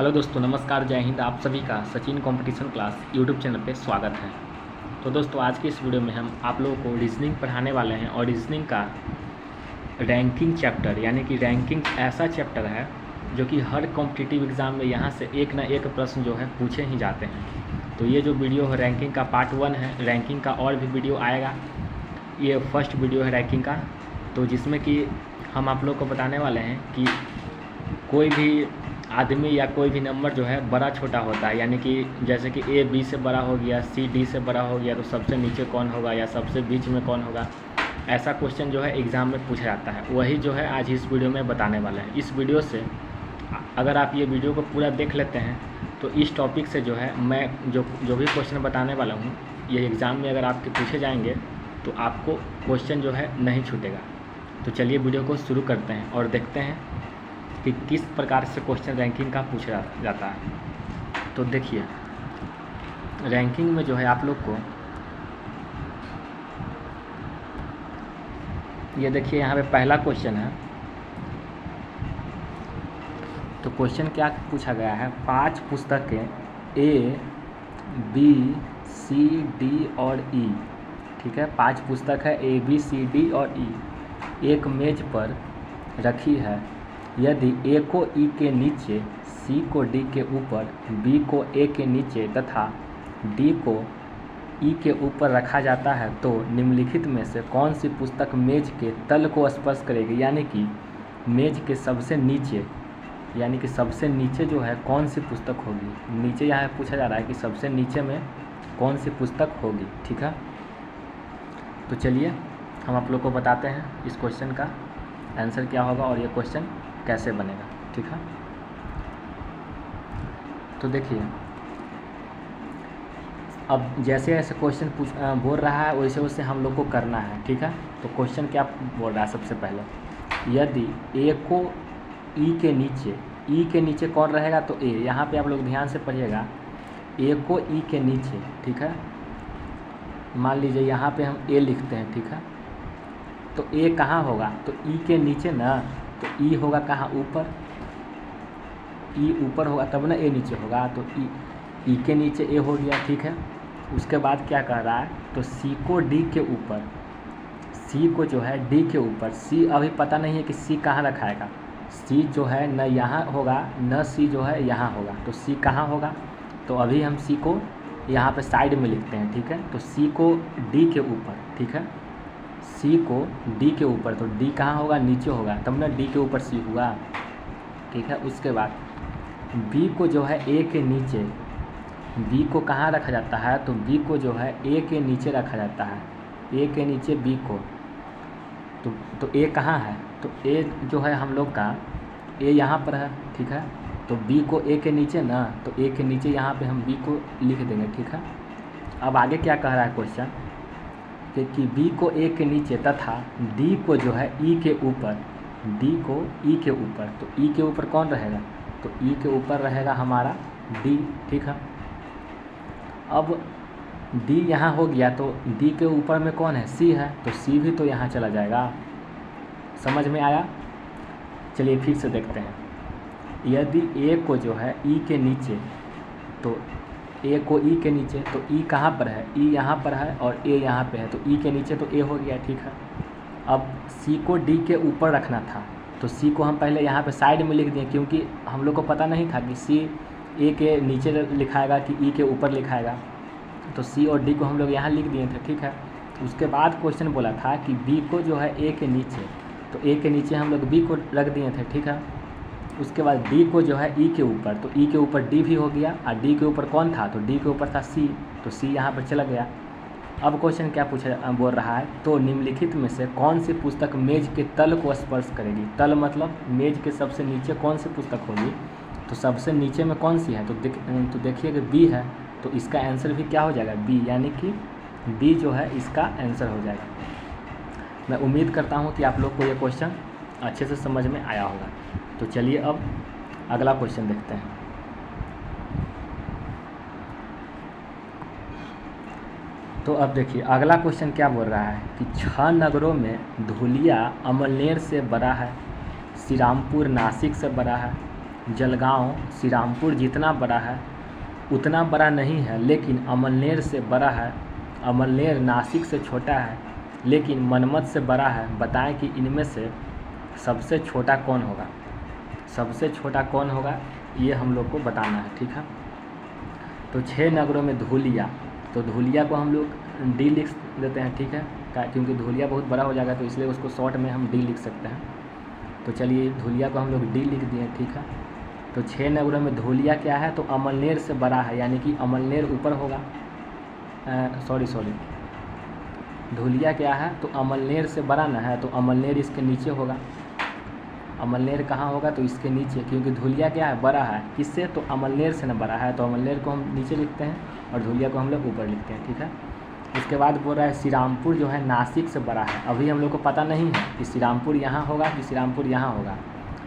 Hello दोस्तों, नमस्कार, जय हिंद। आप सभी का Sachin competition class YouTube channel पे स्वागत है। तो दोस्तों, आज की इस वीडियो में हम आप लोगों को रीजनिंग पढ़ाने वाले हैं और रीजनिंग का रैंकिंग चैप्टर, यानी कि रैंकिंग ऐसा चैप्टर है जो कि हर कॉम्पिटिटिव एग्ज़ाम में यहाँ से एक ना एक प्रश्न जो है पूछे ही जाते हैं। तो ये जो वीडियो है रैंकिंग का पार्ट 1 है। रैंकिंग का और भी वीडियो आएगा, ये फर्स्ट वीडियो है रैंकिंग का। तो जिसमें कि हम आप लोग को बताने वाले हैं कि कोई भी आदमी या कोई भी नंबर जो है बड़ा छोटा होता है, यानी कि जैसे कि ए बी से बड़ा हो गया, सी डी से बड़ा हो गया, तो सबसे नीचे कौन होगा या सबसे बीच में कौन होगा, ऐसा क्वेश्चन जो है एग्ज़ाम में पूछा जाता है। वही जो है आज इस वीडियो में बताने वाले हैं। इस वीडियो से अगर आप ये वीडियो को पूरा देख लेते हैं तो इस टॉपिक से जो है मैं जो भी क्वेश्चन बताने वाला हूँ, ये एग्ज़ाम में अगर आपके पूछे जाएंगे तो आपको क्वेश्चन जो है नहीं छूटेगा। तो चलिए वीडियो को शुरू करते हैं और देखते हैं कि किस प्रकार से क्वेश्चन रैंकिंग का पूछा जाता है। तो देखिए, रैंकिंग में जो है आप लोग को ये देखिए, यहाँ पे पहला क्वेश्चन है। तो क्वेश्चन क्या पूछा गया है, 5 पुस्तकें ए बी सी डी और ई, ठीक है, 5 पुस्तक है ए बी सी डी और ई एक मेज पर रखी है। यदि ए को ई के नीचे, सी को डी के ऊपर, बी को ए के नीचे तथा डी को ई के ऊपर रखा जाता है तो निम्नलिखित में से कौन सी पुस्तक मेज के तल को स्पर्श करेगी, यानी कि मेज के सबसे नीचे, यानी कि सबसे नीचे जो है कौन सी पुस्तक होगी। नीचे यहाँ पूछा जा रहा है कि सबसे नीचे में कौन सी पुस्तक होगी, ठीक है। तो चलिए हम आप लोग को बताते हैं इस क्वेश्चन का आंसर क्या होगा और ये क्वेश्चन कैसे बनेगा, ठीक है। तो देखिए, अब जैसे जैसे क्वेश्चन बोल रहा है वैसे वैसे हम लोग को करना है, ठीक है। तो क्वेश्चन क्या बोल रहा है, सबसे पहले यदि ए को ई के नीचे, ई के नीचे कौन रहेगा, तो ए, यहाँ पे आप लोग ध्यान से पढ़िएगा, ए को ई के नीचे, ठीक है। मान लीजिए यहाँ पे हम ए लिखते हैं, ठीक है। तो ए कहाँ होगा, तो ई के नीचे ना, तो ई होगा कहाँ, ऊपर। ई ऊपर होगा तब ना ए नीचे होगा, तो ई के नीचे ए हो गया, ठीक है। उसके बाद क्या कह रहा है, तो सी को डी के ऊपर, सी को जो है डी के ऊपर, सी अभी पता नहीं है कि सी कहाँ रखाएगा। सी जो है न यहाँ होगा न सी जो है यहाँ होगा, तो सी कहाँ होगा, तो अभी हम सी को यहाँ पे साइड में लिखते हैं, ठीक है। तो सी को डी के ऊपर, ठीक है, सी को डी के ऊपर, तो डी कहाँ होगा, नीचे होगा तब ना डी के ऊपर सी हुआ, ठीक है। उसके बाद बी को जो है ए के नीचे, बी को कहाँ रखा जाता है, तो बी को जो है ए के नीचे रखा जाता है, ए के नीचे बी को। तो ए कहाँ है, तो ए जो है हम लोग का ए यहाँ पर है, ठीक है। तो बी को ए के नीचे ना, तो ए के नीचे यहाँ पे हम बी को लिख देंगे, ठीक है। अब आगे क्या कह रहा है क्वेश्चन कि बी को ए के नीचे तथा डी को जो है ई के ऊपर, डी को ई के ऊपर, तो ई के ऊपर कौन रहेगा, तो ई के ऊपर रहेगा हमारा डी, ठीक है। अब डी यहाँ हो गया, तो डी के ऊपर में कौन है, सी है, तो सी भी तो यहाँ चला जाएगा। समझ में आया। चलिए फिर से देखते हैं, यदि ए को जो है ई के नीचे, तो ए को ई के नीचे, तो ई कहाँ पर है, ई यहाँ पर है और ए यहाँ पे है, तो ई के नीचे तो ए हो गया, ठीक है। अब सी को डी के ऊपर रखना था, तो सी को हम पहले यहाँ पे साइड में लिख दिए, क्योंकि हम लोग को पता नहीं था कि सी ए के नीचे लिखाएगा कि ई के ऊपर लिखाएगा, तो सी और डी को हम लोग यहाँ लिख दिए थे, ठीक है। उसके बाद क्वेश्चन बोला था कि बी को जो है ए के नीचे, तो ए के नीचे हम लोग बी को रख दिए थे, ठीक है। उसके बाद डी को जो है ई के ऊपर, तो ई के ऊपर डी भी हो गया, और डी के ऊपर कौन था, तो डी के ऊपर था सी, तो सी यहाँ पर चला गया। अब क्वेश्चन क्या बोल रहा है, तो निम्नलिखित में से कौन सी पुस्तक मेज के तल को स्पर्श करेगी। तल मतलब मेज के सबसे नीचे कौन सी पुस्तक होगी, तो सबसे नीचे में कौन सी है, तो देखिए कि बी है, तो इसका आंसर भी क्या हो जाएगा, बी, यानी कि बी जो है इसका आंसर हो जाएगा। मैं उम्मीद करता हूँ कि आप लोग को ये क्वेश्चन अच्छे से समझ में आया होगा। तो चलिए अब अगला क्वेश्चन देखते हैं। तो अब देखिए अगला क्वेश्चन क्या बोल रहा है कि 6 नगरों में धुलिया अमलेर से बड़ा है, श्रीरामपुर नासिक से बड़ा है, जलगांव श्रीरामपुर जितना बड़ा है उतना बड़ा नहीं है, लेकिन अमलनेर से बड़ा है। अमलनेर नासिक से छोटा है, लेकिन मनमत से बड़ा है। बताएं कि इनमें से सबसे छोटा कौन होगा। सबसे छोटा कौन होगा ये हम लोग को बताना है, ठीक है। तो 6 नगरों में धूलिया, तो धूलिया को हम लोग डी लिख देते हैं, ठीक है, क्योंकि धूलिया बहुत बड़ा हो जाएगा तो इसलिए उसको शॉर्ट में हम डी लिख सकते हैं। तो चलिए धूलिया को हम लोग डी लिख दिए, ठीक है। तो 6 नगरों में धूलिया क्या है, तो अमलनेर से बड़ा है, यानी कि अमलनेर ऊपर होगा। सॉरी धूलिया क्या है, तो अमलनेर से बड़ा ना है, तो अमलनेर इसके नीचे होगा। अमलनेर कहाँ होगा, तो इसके नीचे, क्योंकि धूलिया क्या है, बड़ा है किससे, तो अमलनेर से न बड़ा है, तो अमलनेर को हम नीचे लिखते हैं और धूलिया को हम लोग ऊपर लिखते हैं, ठीक है। इसके बाद बोल रहा है श्रीरामपुर जो है नासिक से बड़ा है। अभी हम लोग को पता नहीं है कि श्रीरामपुर यहाँ होगा कि श्रीरामपुर यहाँ होगा,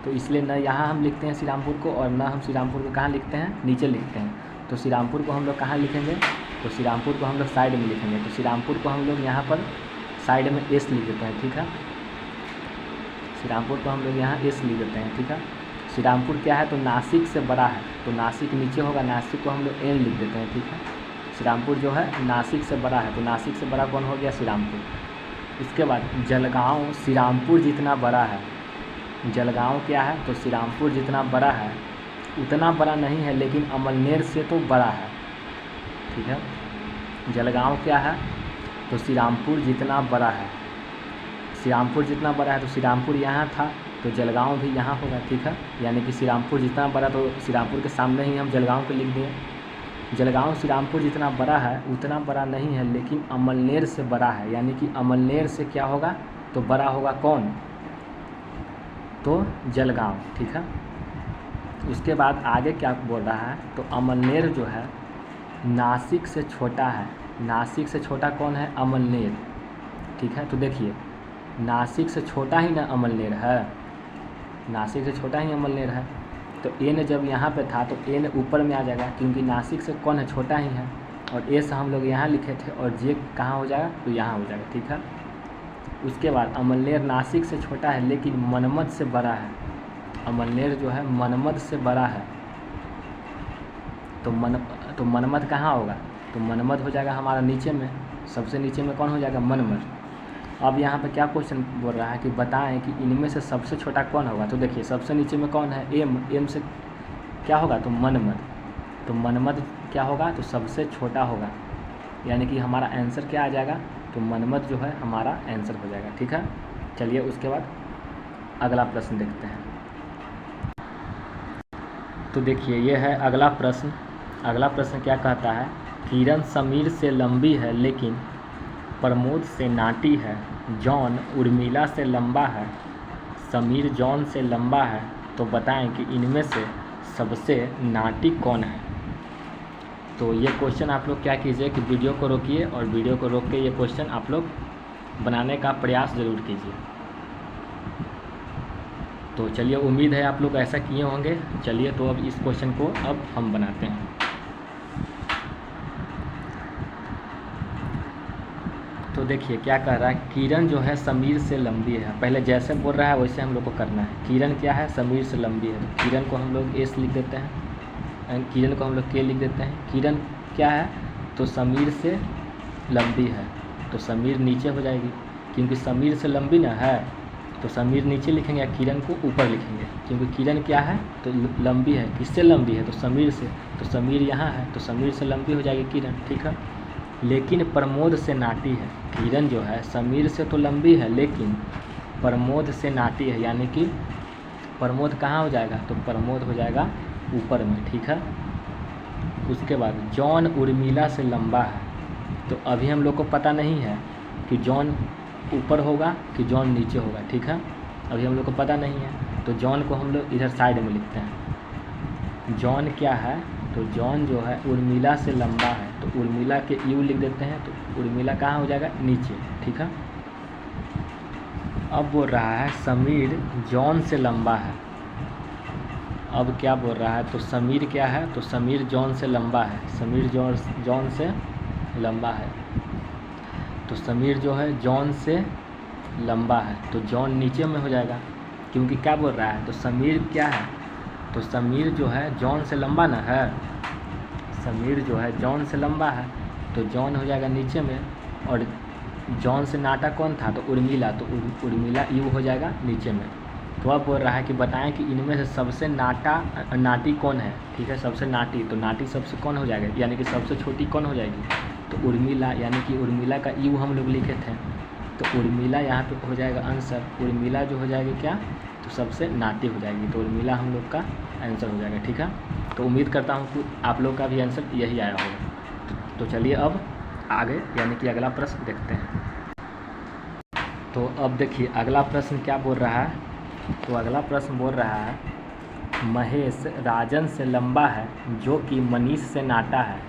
तो इसलिए न यहाँ हम लिखते हैं श्रीरामपुर को और न हम श्रीरामपुर को कहाँ लिखते हैं, नीचे लिखते हैं। तो श्रीरामपुर को हम लोग कहाँ लिखेंगे, तो श्रीरामपुर को हम लोग साइड में लिखेंगे। तो श्रीरामपुर को हम लोग यहाँ पर साइड में एस लिख देते हैं, ठीक है। श्रीरामपुर को हम लोग यहाँ एस लिख देते हैं, ठीक है। श्रीरामपुर क्या है, तो नासिक से बड़ा है, तो नासिक नीचे होगा, नासिक को हम लोग एन लिख देते हैं, ठीक है। श्रीरामपुर जो है नासिक से बड़ा है, तो नासिक से बड़ा कौन हो गया, श्रीरामपुर। इसके बाद जलगांव श्रीरामपुर जितना बड़ा है। जलगांव क्या है, तो श्रीरामपुर जितना बड़ा है उतना बड़ा नहीं है, लेकिन अमलनेर से तो बड़ा है, ठीक है। जलगांव क्या है, तो श्रीरामपुर जितना बड़ा है। श्रीरामपुर जितना बड़ा है, तो श्रीरामपुर यहाँ था तो जलगांव भी यहाँ होगा, ठीक है। यानी कि श्रीरामपुर जितना बड़ा, तो श्रीरामपुर के सामने ही हम जलगांव को लिख दिए। जलगांव श्रीरामपुर जितना बड़ा है उतना बड़ा नहीं है, लेकिन अमलनेर से बड़ा है, यानी कि अमलनेर से क्या होगा, तो बड़ा होगा कौन, तो जलगांव, ठीक है। उसके बाद आगे क्या बोल रहा है, तो अमलनेर जो है नासिक से छोटा है। नासिक से छोटा कौन है, अमलनेर, ठीक है। तो देखिए नासिक से छोटा ही ना अमलनेर है, नासिक से छोटा ही अमलनेर है। तो एन जब यहाँ पे था तो एन ऊपर में आ जाएगा, क्योंकि नासिक से कौन है, छोटा ही है। और एस हम लोग यहाँ लिखे थे और जे कहाँ हो जाएगा, तो यहाँ हो जाएगा, ठीक है। उसके बाद अमलनेर नासिक से छोटा है, लेकिन मनमत से बड़ा है। अमलनेर जो है मनमत से बड़ा है, तो मनमत कहाँ होगा, तो मनमत हो जाएगा हमारा नीचे में, सबसे नीचे में कौन हो जाएगा, मनमत। अब यहाँ पे क्या क्वेश्चन बोल रहा है कि बताएं कि इनमें से सबसे छोटा कौन होगा। तो देखिए सबसे नीचे में कौन है, एम से क्या होगा, तो मनमत। तो मनमत क्या होगा, तो सबसे छोटा होगा, यानी कि हमारा आंसर क्या आ जाएगा, तो मनमत जो है हमारा आंसर हो जाएगा, ठीक है। चलिए उसके बाद अगला प्रश्न देखते हैं। तो देखिए ये है अगला प्रश्न। अगला प्रश्न क्या कहता है, किरण समीर से लंबी है लेकिन प्रमोद से नाटी है। जॉन उर्मिला से लंबा है, समीर जॉन से लंबा है, तो बताएं कि इनमें से सबसे नाटी कौन है। तो ये क्वेश्चन आप लोग क्या कीजिए कि वीडियो को रोकिए और वीडियो को रोक के ये क्वेश्चन आप लोग बनाने का प्रयास ज़रूर कीजिए। तो चलिए उम्मीद है आप लोग ऐसा किए होंगे। चलिए तो अब इस क्वेश्चन को अब हम बनाते हैं। तो देखिए क्या कह रहा है, किरण जो है समीर से लंबी है। पहले जैसे बोल रहा है वैसे हम लोग को करना है। किरण क्या है, समीर से लंबी है, तो किरण को हम लोग एस लिख देते हैं, किरण को हम लोग के लिख देते हैं। किरण क्या है, तो समीर से लंबी है, तो समीर नीचे हो जाएगी, क्योंकि समीर से लंबी ना है, तो समीर नीचे लिखेंगे या किरण को ऊपर लिखेंगे, क्योंकि किरण क्या है, तो लंबी है। किससे लंबी है, तो समीर से, तो समीर यहाँ है, तो समीर से लंबी हो जाएगी किरण, ठीक है। लेकिन प्रमोद से नाटी है। किरण जो है समीर से तो लंबी है लेकिन प्रमोद से नाटी है, यानी कि प्रमोद कहाँ हो जाएगा, तो प्रमोद हो जाएगा ऊपर में, ठीक है। उसके बाद जॉन उर्मिला से लंबा है, तो अभी हम लोग को पता नहीं है कि जॉन ऊपर होगा कि जॉन नीचे होगा, ठीक है। अभी हम लोग को पता नहीं है, तो जॉन को हम लोग इधर साइड में लिखते हैं। जॉन क्या है, तो जॉन जो है उर्मिला से लंबा है, तो उर्मिला के यू लिख देते हैं, तो उर्मिला कहाँ हो जाएगा, नीचे, ठीक है। अब बोल रहा है समीर जॉन से लंबा है। अब क्या बोल रहा है, तो समीर क्या है, तो समीर जॉन से लंबा है, समीर जॉन से लंबा है, तो समीर जो है जॉन से लंबा है, तो जॉन नीचे में हो जाएगा, क्योंकि क्या बोल रहा है, तो समीर क्या है, तो समीर जो है जॉन से लंबा ना है, समीर जो है जॉन से लंबा है, तो जॉन हो जाएगा नीचे में, और जॉन से नाटा कौन था, तो उर्मिला, तो उर्मिला यू हो जाएगा नीचे में। तो अब बोल रहा है कि बताएं कि इनमें से सबसे नाटी कौन है, ठीक है, सबसे नाटी, तो नाटी सबसे कौन हो जाएगा, यानी कि सबसे छोटी कौन हो जाएगी, तो उर्मिला, यानी कि उर्मिला का यू हम लोग लिखे थे, तो उर्मिला यहाँ पे हो जाएगा आंसर। उर्मिला जो हो जाएगी क्या, तो सबसे नाटी हो जाएगी, तो उर्मिला हम लोग का आंसर हो जाएगा, ठीक है। तो उम्मीद करता हूँ कि आप लोग का भी आंसर यही आया होगा। तो चलिए अब आगे यानी कि अगला प्रश्न देखते हैं। तो अब देखिए अगला प्रश्न क्या बोल रहा है, तो अगला प्रश्न बोल रहा है महेश राजन से लंबा है जो कि मनीष से नाटा है।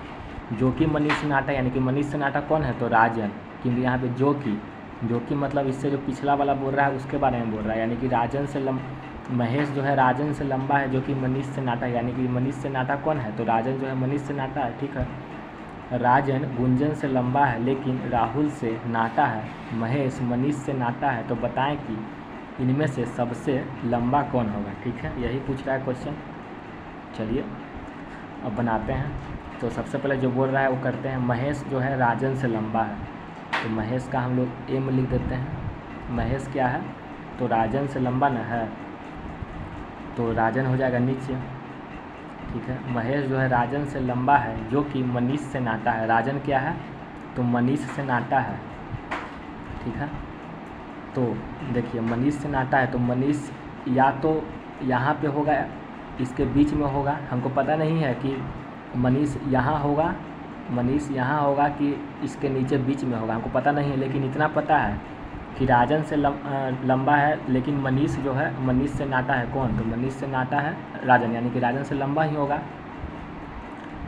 जो कि मनीष से नाटा, यानी कि मनीष से नाटा कौन है, तो राजन, क्योंकि यहाँ पे जो कि मतलब इससे जो पिछला वाला बोल रहा है उसके बारे में बोल रहा है, यानी कि राजन से महेश जो है राजन से लंबा है जो कि मनीष से नाटा है, यानी कि मनीष से नाटा कौन है, तो राजन जो है मनीष से नाटा है, ठीक है। राजन गुंजन से लंबा है लेकिन राहुल से नाटा है, महेश मनीष से नाटा है, तो बताएं कि इनमें से सबसे लंबा कौन होगा, ठीक है, यही पूछ रहा है क्वेश्चन। चलिए अब बनाते हैं। तो सबसे पहले जो बोल रहा है वो करते हैं। महेश जो है राजन से लंबा है, तो महेश का हम लोग एम लिख देते हैं। महेश क्या है, तो राजन से लंबा न है, तो राजन हो जाएगा नीचे, ठीक है। महेश जो है राजन से लंबा है जो कि मनीष से नाटा है। राजन क्या है, तो मनीष से नाटा है, ठीक है। तो देखिए मनीष से नाटा है, तो मनीष या तो यहाँ पे होगा, इसके बीच में होगा, हमको पता नहीं है कि मनीष यहाँ होगा कि इसके नीचे बीच में होगा, हमको पता नहीं है, लेकिन इतना पता है कि राजन से लंबा है लेकिन मनीष जो है मनीष से नाटा है कौन, तो मनीष से नाटा है राजन, यानी कि राजन से लंबा ही होगा।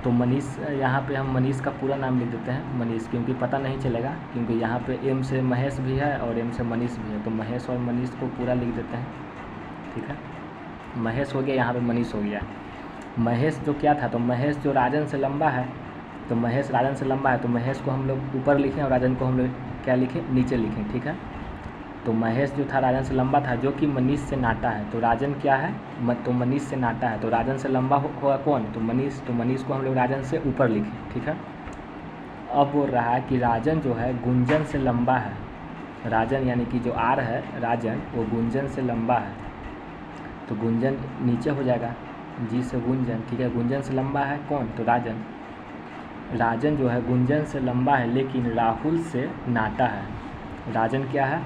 तो मनीष, यहाँ पे हम मनीष का पूरा नाम लिख देते हैं मनीष, क्योंकि पता नहीं चलेगा, क्योंकि यहाँ पे एम से महेश भी है और एम से मनीष भी है, तो महेश और मनीष को पूरा लिख देते हैं, ठीक है। महेश हो गया, यहाँ पे मनीष हो गया। महेश जो क्या था, तो महेश जो राजन से लंबा है, तो महेश राजन से लंबा है, तो महेश को हम लोग ऊपर लिखें और राजन को हम लोग क्या लिखें, नीचे लिखें, ठीक है। तो महेश जो था राजन से लंबा था जो कि मनीष से नाटा है, तो राजन क्या है, तो मनीष से नाटा है, तो राजन से लंबा होगा कौन, तो मनीष, तो मनीष को हम लोग राजन से ऊपर लिखें, ठीक है। अब बोल रहा है कि राजन जो है गुंजन से लंबा है। राजन यानी कि जो आर है राजन, वो गुंजन से लंबा है, तो गुंजन नीचे हो जाएगा, जी से गुंजन, ठीक है। गुंजन से लंबा है कौन, तो राजन। राजन जो है गुंजन से लंबा है लेकिन राहुल से नाटा है। राजन क्या है,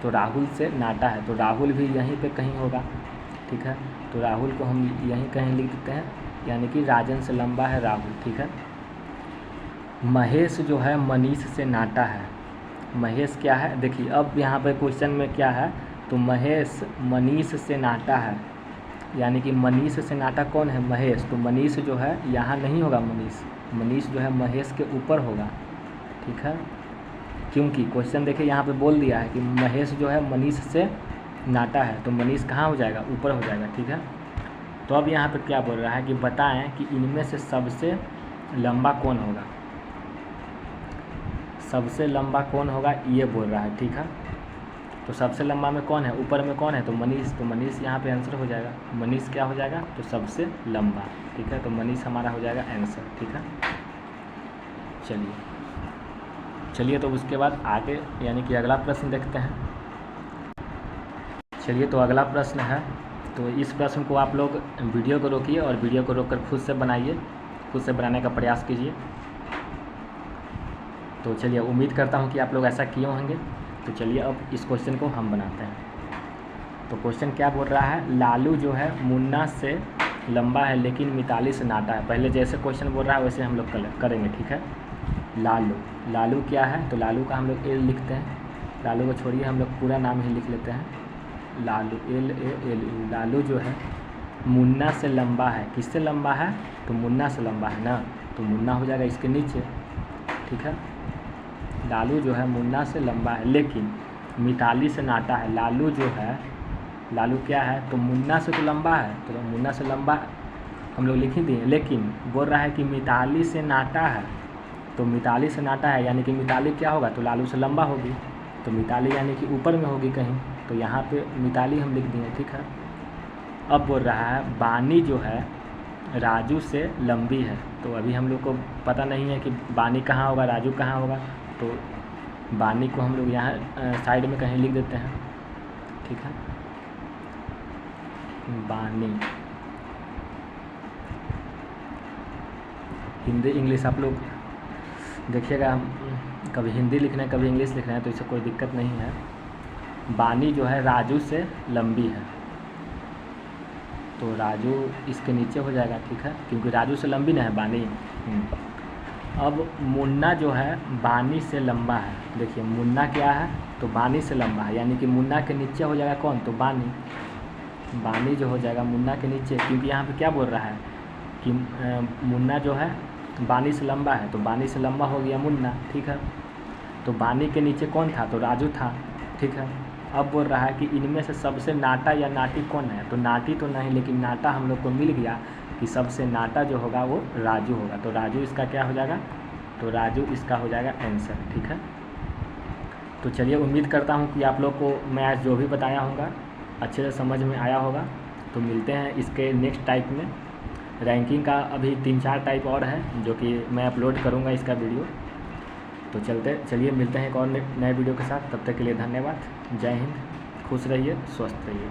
तो राहुल से नाटा है, तो राहुल भी यहीं पे कहीं होगा, ठीक है। तो राहुल को हम यहीं कहीं लिख देते हैं, यानी कि राजन से लंबा है राहुल, ठीक है। महेश जो है मनीष से नाटा है। महेश क्या है, देखिए अब यहाँ पे क्वेश्चन में क्या है, तो महेश मनीष से नाटा है, यानी कि मनीष से नाटा कौन है, महेश, तो मनीष जो है यहाँ नहीं होगा, मनीष जो है महेश के ऊपर होगा, ठीक है। क्योंकि क्वेश्चन देखिए यहाँ पे बोल दिया है कि महेश जो है मनीष से नाटा है, तो मनीष कहाँ हो जाएगा, ऊपर हो जाएगा, ठीक है। तो अब यहाँ पे क्या बोल रहा है कि बताएं कि इनमें से सबसे लंबा कौन होगा, सबसे लंबा कौन होगा ये बोल रहा है, ठीक है। तो सबसे लंबा में कौन है, ऊपर में कौन है, तो मनीष, तो मनीष यहाँ पे आंसर हो जाएगा। मनीष क्या हो जाएगा, तो सबसे लंबा, ठीक है। तो मनीष हमारा हो जाएगा आंसर, ठीक है। चलिए तो उसके बाद आगे यानी कि अगला प्रश्न देखते हैं। चलिए तो अगला प्रश्न है, तो इस प्रश्न को आप लोग वीडियो को रोकिए और वीडियो को रोककर खुद से बनाइए, खुद से बनाने का प्रयास कीजिए। तो चलिए उम्मीद करता हूँ कि आप लोग ऐसा किए होंगे। तो चलिए अब इस क्वेश्चन को हम बनाते हैं। तो क्वेश्चन क्या बोल रहा है, लालू जो है मुन्ना से लंबा है लेकिन मिताली से नाटा है। पहले जैसे क्वेश्चन बोल रहा है वैसे हम लोग करेंगे, ठीक है। लालू क्या है, तो लालू का हम लोग एल लिखते हैं। लालू को छोड़िए, हम लोग पूरा नाम ही लिख लेते हैं, लालू, LALU। लालू जो है मुन्ना से लंबा है, किससे लंबा है, तो मुन्ना से लंबा है ना, तो मुन्ना हो जाएगा इसके नीचे, ठीक है। लालू जो है मुन्ना से लंबा है लेकिन मिताली से नाटा है। लालू क्या है, तो मुन्ना से तो लंबा है, तो मुन्ना से लंबा हम लोग लिख ही दिए, लेकिन बोल रहा है कि मिताली से नाटा है, तो मिताली से नाटा है यानी कि मिताली क्या होगा, तो लालू से लंबा होगी, तो मिताली यानी कि ऊपर में होगी कहीं, तो यहाँ पे मिताली हम लिख दिए, ठीक है। अब बोल रहा है बानी जो है राजू से लंबी है। तो अभी हम लोग को पता नहीं है कि बानी कहाँ होगा, राजू कहाँ होगा, तो बानी को हम लोग यहाँ साइड में कहीं लिख देते हैं, ठीक है। बानी हिंदी इंग्लिश आप लोग देखिएगा, कभी हिंदी लिखना है कभी इंग्लिश लिखना है, तो इससे कोई दिक्कत नहीं है। बानी जो है राजू से लंबी है, तो राजू इसके नीचे हो जाएगा, ठीक है, क्योंकि राजू से लंबी ना है बानी। अब मुन्ना जो है बानी से लंबा है। देखिए मुन्ना क्या है, तो बानी से लंबा है, यानी कि मुन्ना के नीचे हो जाएगा कौन, तो बानी। बानी जो हो जाएगा मुन्ना के नीचे, क्योंकि यहाँ पे क्या बोल रहा है कि मुन्ना जो है बानी से लंबा है, तो बानी से लंबा हो गया मुन्ना, ठीक है। तो बानी के नीचे कौन था, तो राजू था, ठीक है। अब बोल रहा है कि इनमें से सबसे नाटा या नाटी कौन है, तो नाटी तो नहीं, लेकिन नाटा हम लोग को मिल गया कि सबसे नाटा जो होगा वो राजू होगा, तो राजू इसका क्या हो जाएगा, तो राजू इसका हो जाएगा आंसर, ठीक है। तो चलिए उम्मीद करता हूँ कि आप लोग को मैं आज जो भी बताया होगा अच्छे से समझ में आया होगा। तो मिलते हैं इसके नेक्स्ट टाइप में। रैंकिंग का अभी 3-4 टाइप और है जो कि मैं अपलोड करूँगा इसका वीडियो। तो चलिए मिलते हैं एक और नए वीडियो के साथ। तब तक के लिए धन्यवाद। जय हिंद, खुश रहिए, स्वस्थ रहिए।